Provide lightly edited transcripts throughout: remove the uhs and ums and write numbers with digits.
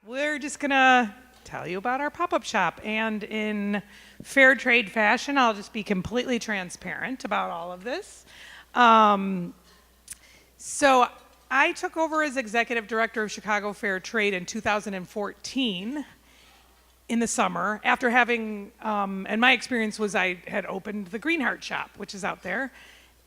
We're just gonna tell you about our pop-up shop, and in fair trade fashion, I'll just be completely transparent about all of this. Um, so I took over as executive director of Chicago Fair Trade in 2014 in the summer after having, and my experience was I had opened the Greenheart shop, which is out there.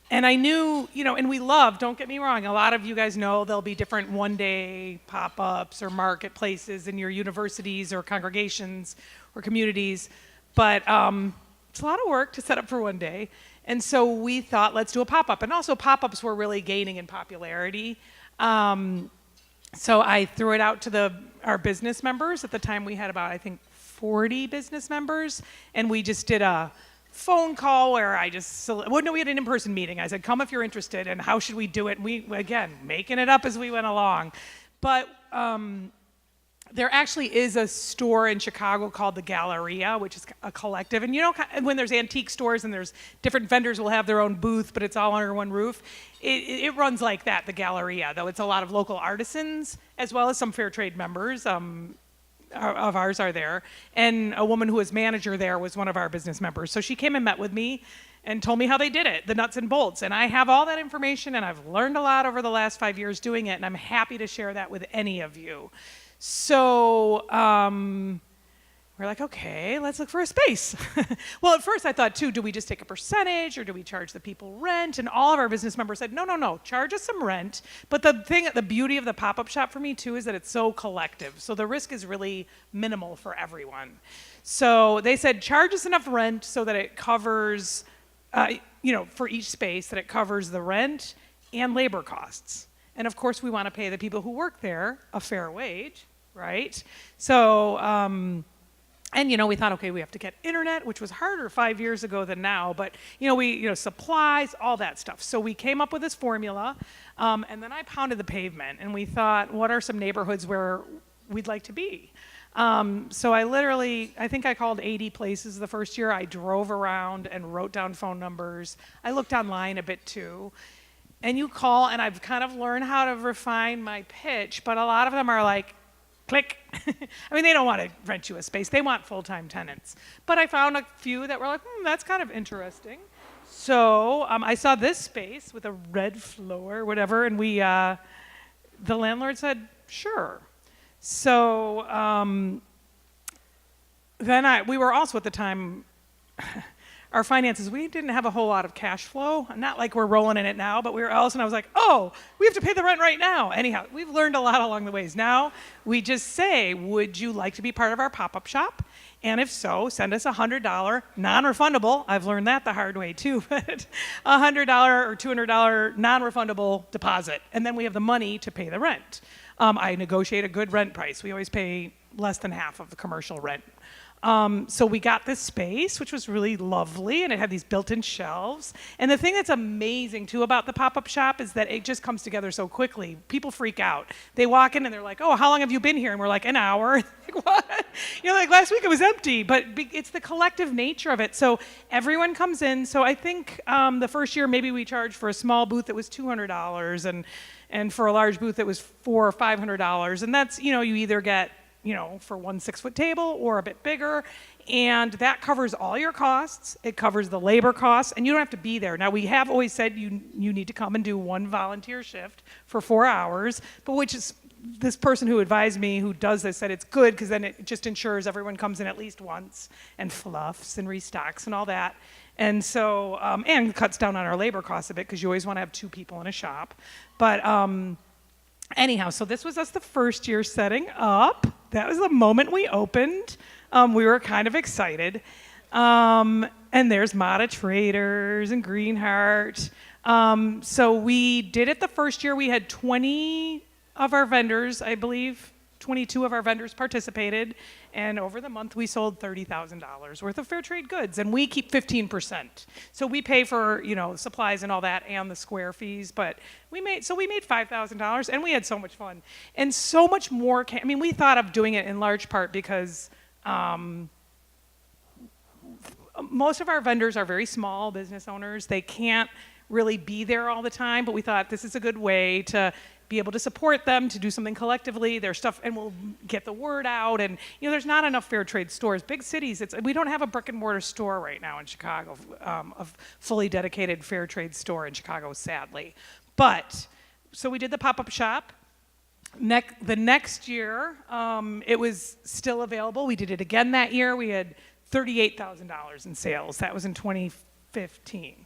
And I knew, and we love, don't get me wrong, a lot of you guys know there'll be different one-day pop-ups or marketplaces in your universities or congregations or communities. But it's a lot of work to set up for one day. And so we thought, let's do a pop-up. And also pop-ups were really gaining in popularity. So I threw it out to our business members. At the time we had about, I think, 40 business members. And we just did a phone call where we had an in-person meeting. I said, come if you're interested, and how should we do it? And we, again, making it up as we went along. But there actually is a store in Chicago called the Galleria, which is a collective. And when there's antique stores and there's different vendors will have their own booth, but it's all under one roof. It runs like that, the Galleria, though it's a lot of local artisans as well as some fair trade members. Of ours are there, and a woman who was manager there was one of our business members. So she came and met with me and told me how they did it, the nuts and bolts. And I have all that information, and I've learned a lot over the last 5 years doing it, and I'm happy to share that with any of you. So we're like, okay, let's look for a space. Well, at first I thought too, do we just take a percentage or do we charge the people rent? And all of our business members said, no, charge us some rent. But the beauty of the pop-up shop for me too is that it's so collective. So the risk is really minimal for everyone. So they said, charge us enough rent so that it covers, for each space, that it covers the rent and labor costs. And of course we want to pay the people who work there a fair wage, right? So, we thought, okay, we have to get internet, which was harder 5 years ago than now, but supplies, all that stuff. So we came up with this formula, and then I pounded the pavement, and we thought, what are some neighborhoods where we'd like to be? So I think I called 80 places the first year. I drove around and wrote down phone numbers. I looked online a bit too. And you call, and I've kind of learned how to refine my pitch, but a lot of them are like, click. I mean, they don't want to rent you a space. They want full-time tenants. But I found a few that were like, that's kind of interesting. So I saw this space with a red floor, whatever, and the landlord said, sure. So then we were also at the time, our finances, we didn't have a whole lot of cash flow. Not like we're rolling in it now, but we were else, and I was like, oh, we have to pay the rent right now. Anyhow, we've learned a lot along the ways. Now we just say, would you like to be part of our pop-up shop? And if so, send us a $100 non-refundable. I've learned that the hard way too, but a $100 or $200 non-refundable deposit. And then we have the money to pay the rent. I negotiate a good rent price. We always pay less than half of the commercial rent. So we got this space, which was really lovely, and it had these built-in shelves. And the thing that's amazing, too, about the pop-up shop is that it just comes together so quickly. People freak out. They walk in, and they're like, oh, how long have you been here? And we're like, an hour. Like, what? Like, last week it was empty. But it's the collective nature of it. So everyone comes in. So I think the first year, maybe we charged for a small booth that was $200, and for a large booth that was $400 or $500. And that's, you either get for one 6-foot table or a bit bigger, and that covers all your costs. It covers the labor costs, and you don't have to be there. Now, we have always said you need to come and do one volunteer shift for 4 hours, but which is this person who advised me who does this said it's good because then it just ensures everyone comes in at least once and fluffs and restocks and all that. And so, and cuts down on our labor costs a bit because you always want to have 2 people in a shop. But anyhow, so this was us the first year setting up. That was the moment we opened. We were kind of excited. And there's Mata Traders and Greenheart. So we did it the first year. We had 20 of our vendors, I believe. 22 of our vendors participated. And over the month, we sold $30,000 worth of fair trade goods. And we keep 15%. So we pay for, supplies and all that and the square fees. But we made $5,000, and we had so much fun. And so much more we thought of doing it in large part because most of our vendors are very small business owners. They can't really be there all the time, but we thought this is a good way to be able to support them, to do something collectively, their stuff, and we'll get the word out. And there's not enough fair trade stores. Big cities, we don't have a brick and mortar store right now in Chicago, a fully dedicated fair trade store in Chicago, sadly. But so we did the pop-up shop. The next year, it was still available. We did it again that year. We had $38,000 in sales. That was in 2015.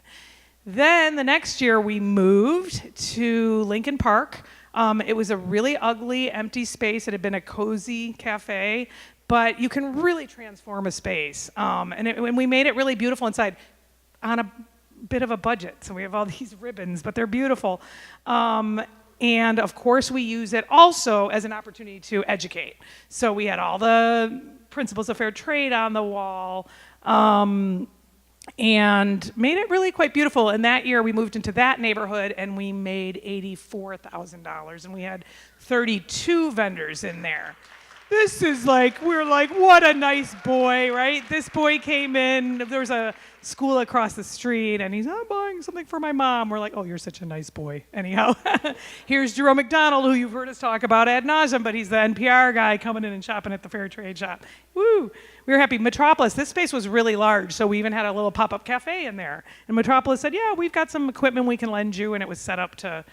Then the next year, we moved to Lincoln Park. It was a really ugly, empty space. It had been a cozy cafe, but you can really transform a space. And we made it really beautiful inside on a bit of a budget. So we have all these ribbons, but they're beautiful. And of course, we use it also as an opportunity to educate. So we had all the principles of fair trade on the wall, and made it really quite beautiful. And that year, we moved into that neighborhood, and we made $84,000, and we had 32 vendors in there. This is we're like, what a nice boy, right? This boy came in, there was a school across the street, and he's, I'm buying something for my mom. We're like, oh, you're such a nice boy. Anyhow, here's Jerome McDonald, who you've heard us talk about ad nauseum, but he's the NPR guy coming in and shopping at the fair trade shop. Woo! We were happy. Metropolis, this space was really large, so we even had a little pop-up cafe in there. And Metropolis said, yeah, we've got some equipment we can lend you, and it was set up to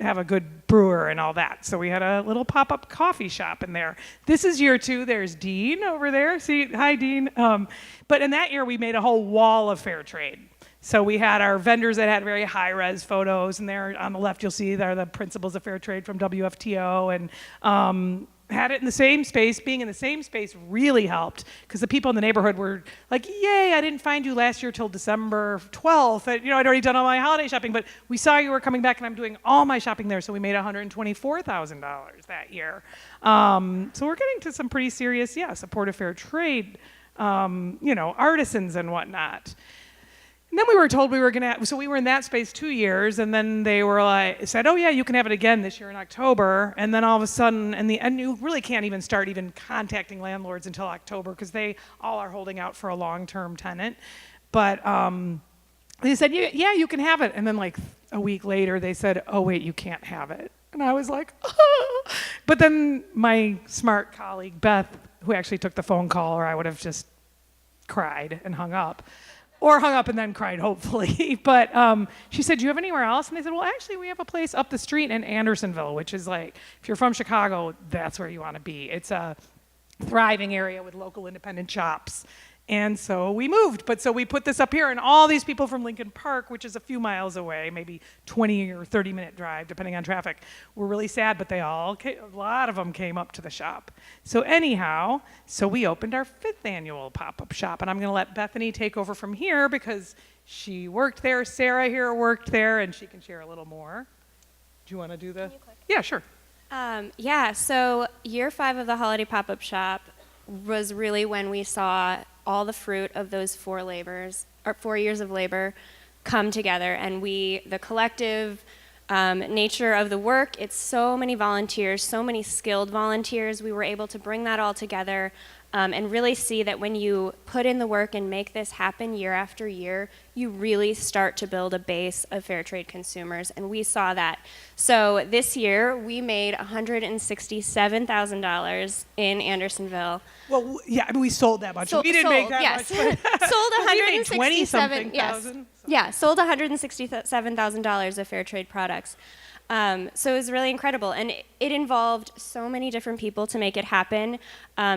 have a good brewer and all that. So we had a little pop-up coffee shop in there. This is year 2. There's Dean over there. See, hi, Dean. But in that year, we made a whole wall of fair trade. So we had our vendors that had very high-res photos, and there on the left, you'll see there are the principles of fair trade from WFTO, and had it in the same space. Being in the same space really helped, because the people in the neighborhood were like, yay, I didn't find you last year till December 12th. I'd already done all my holiday shopping, but we saw you were coming back, and I'm doing all my shopping there, so we made $124,000 that year. So we're getting to some pretty serious, supportive fair trade, artisans and whatnot. And then we were told we were going to, so we were in that space 2 years, and then they said, oh yeah, you can have it again this year in October. And then all of a sudden, and you really can't even start contacting landlords until October, because they all are holding out for a long-term tenant. But they said, yeah, you can have it. And then a week later, they said, oh wait, you can't have it. And I was like, oh. But then my smart colleague, Beth, who actually took the phone call, or I would have just cried and hung up. Or hung up and then cried, hopefully. But she said, do you have anywhere else? And they said, well, actually, we have a place up the street in Andersonville, which is if you're from Chicago, that's where you want to be. It's a thriving area with local independent shops. And so we moved. But so we put this up here, and all these people from Lincoln Park, which is a few miles away, maybe 20 or 30-minute drive, depending on traffic, were really sad, but a lot of them came up to the shop. So anyhow, we opened our 5th annual pop-up shop, and I'm going to let Bethany take over from here, because she worked there, Sarah here worked there, and she can share a little more. Do you want to do the? Yeah, sure. So year 5 of the holiday pop-up shop was really when we saw all the fruit of those 4 years of labor come together, and the collective nature of the work, it's so many volunteers, so many skilled volunteers. We were able to bring that all together and really see that when you put in the work and make this happen year after year, you really start to build a base of fair trade consumers, and we saw that. So this year, we made $167,000 in Andersonville. Well, yeah, we sold that much. We didn't make that much. But sold $167,000. Yes. Yeah, sold $167,000 of fair trade products. So it was really incredible, and it involved so many different people to make it happen.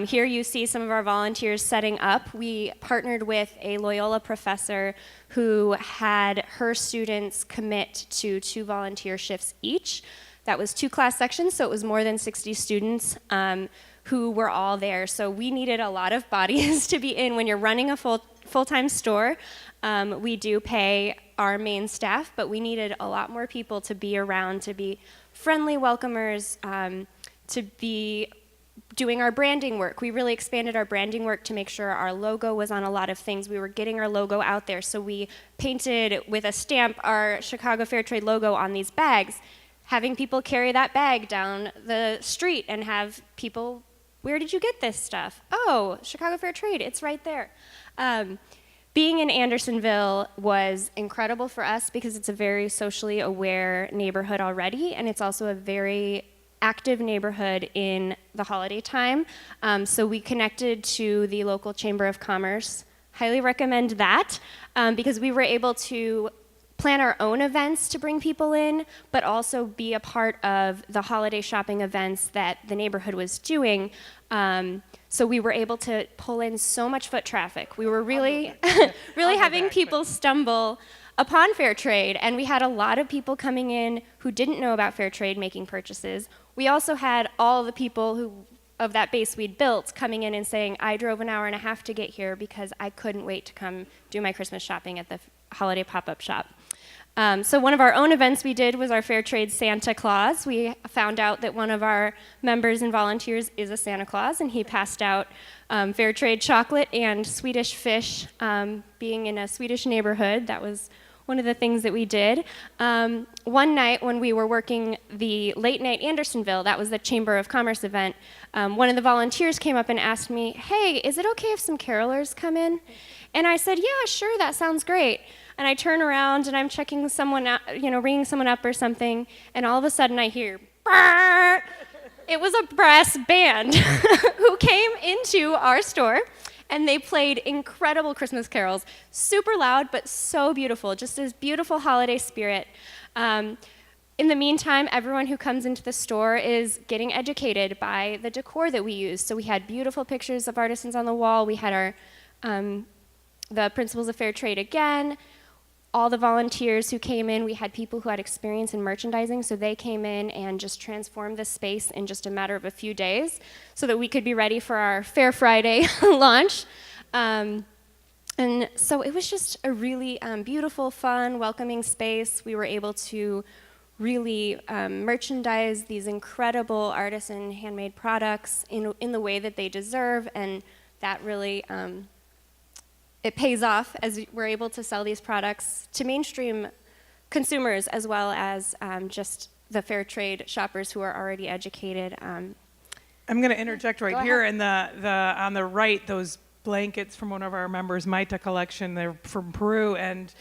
Here you see some of our volunteers setting up. We partnered with a Loyola professor who had her students commit to 2 volunteer shifts each. That was 2 class sections, so it was more than 60 students who were all there. So we needed a lot of bodies to be in. When you're running a full-time store, we do pay our main staff, but we needed a lot more people to be around, to be friendly welcomers, to be doing our branding work. We really expanded our branding work to make sure our logo was on a lot of things. We were getting our logo out there, so we painted with a stamp our Chicago Fair Trade logo on these bags, having people carry that bag down the street and have people, where did you get this stuff? Oh, Chicago Fair Trade, it's right there. being in Andersonville was incredible for us because it's a very socially aware neighborhood already, and it's also a very active neighborhood in the holiday time. So we connected to the local Chamber of Commerce. Highly recommend that because we were able to plan our own events to bring people in, but also be a part of the holiday shopping events that the neighborhood was doing. So we were able to pull in so much foot traffic. We were really, really having people stumble upon fair trade, and we had a lot of people coming in who didn't know about fair trade making purchases. We also had all the people of that base we'd built coming in and saying, I drove an hour and a half to get here because I couldn't wait to come do my Christmas shopping at the holiday pop-up shop. So one of our own events we did was our Fair Trade Santa Claus. We found out that one of our members and volunteers is a Santa Claus, and he passed out Fair Trade chocolate and Swedish fish. Being in a Swedish neighborhood, that was one of the things that we did. One night when we were working the Late Night Andersonville, that was the Chamber of Commerce event, one of the volunteers came up and asked me, hey, is it okay if some carolers come in? And I said, yeah, sure, that sounds great. And I turn around and I'm checking someone out, ringing someone up or something, and all of a sudden I hear, brrr! It was a brass band who came into our store, and they played incredible Christmas carols, super loud, but so beautiful, just this beautiful holiday spirit. In the meantime, everyone who comes into the store is getting educated by the decor that we use. So we had beautiful pictures of artisans on the wall. We had our the Principles of Fair Trade again. All the volunteers who came in, we had people who had experience in merchandising, so they came in and just transformed the space in just a matter of a few days so that we could be ready for our Fair Friday launch. And so it was just a really beautiful, fun, welcoming space. We were able to really merchandise these incredible artisan handmade products in the way that they deserve, and that really it pays off as we're able to sell these products to mainstream consumers as well as just the fair trade shoppers who are already educated. I'm going to interject right here. And on the right, those blankets from one of our members' Maita collection, they're from Peru, and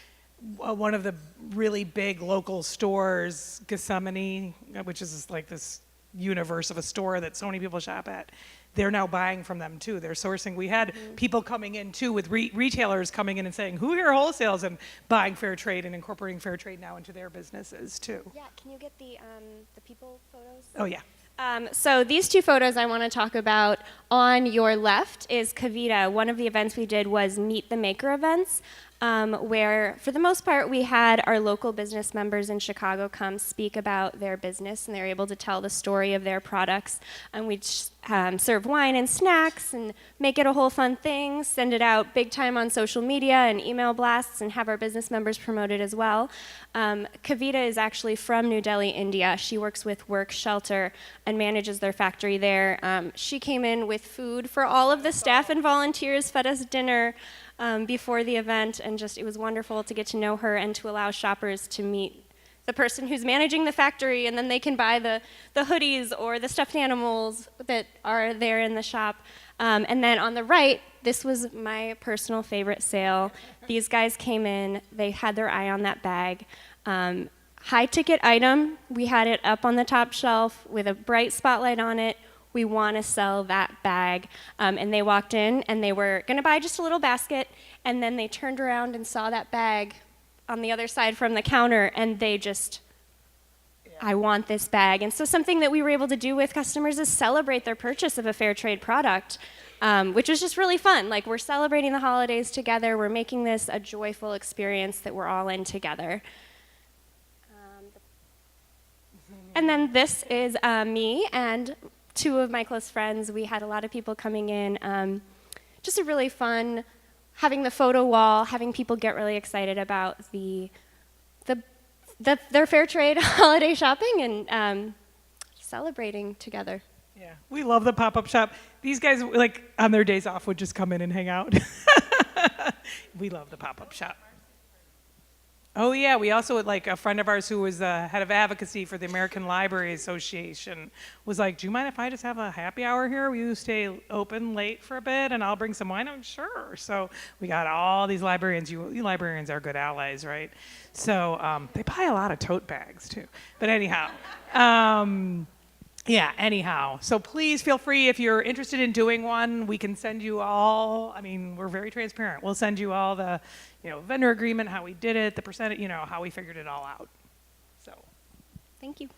one of the really big local stores, Gethsemane, which is like this universe of a store that so many people shop at, they're now buying from them too. They're sourcing. We had people coming in too with retailers coming in and saying, who here wholesales, and buying fair trade and incorporating fair trade now into their businesses too. Yeah, can you get the people photos? Oh yeah. So these two photos I want to talk about. On your left is Kavita. One of the events we did was Meet the Maker events, where for the most part we had our local business members in Chicago come speak about their business, and they're able to tell the story of their products. And we'd serve wine and snacks and make it a whole fun thing, send it out big time on social media and email blasts, and have our business members promote it as well. Kavita is actually from New Delhi, India. She works with Work Shelter and manages their factory there. She came in with food for all of the staff and volunteers, fed us dinner before the event, and just it was wonderful to get to know her and to allow shoppers to meet the person who's managing the factory, and then they can buy the hoodies or the stuffed animals that are there in the shop. And then on the right, this was my personal favorite sale. These guys came in, they had their eye on that bag. High ticket item, we had it up on the top shelf with a bright spotlight on it. We want to sell that bag. And they walked in and they were going to buy just a little basket, and then they turned around and saw that bag on the other side from the counter, and they just, I want this bag. And so something that we were able to do with customers is celebrate their purchase of a fair trade product, which was just really fun. Like, we're celebrating the holidays together. We're making this a joyful experience that we're all in together. And then this is me and two of my close friends. We had a lot of people coming in. Just a really fun, having the photo wall, having people get really excited about their fair trade holiday shopping and celebrating together. Yeah, we love the pop-up shop. These guys, like, on their days off, would just come in and hang out. We love the pop-up shop. Oh yeah, we also like a friend of ours who was the head of advocacy for the American Library Association was like, "Do you mind if I just have a happy hour here? Will you stay open late for a bit, and I'll bring some wine?" I'm sure. So we got all these librarians. You librarians are good allies, right? So they buy a lot of tote bags too. But anyhow. Yeah, anyhow. So please feel free if you're interested in doing one, we can send you all, I mean, we're very transparent. We'll send you all the, vendor agreement, how we did it, the percentage, how we figured it all out. So Thank you.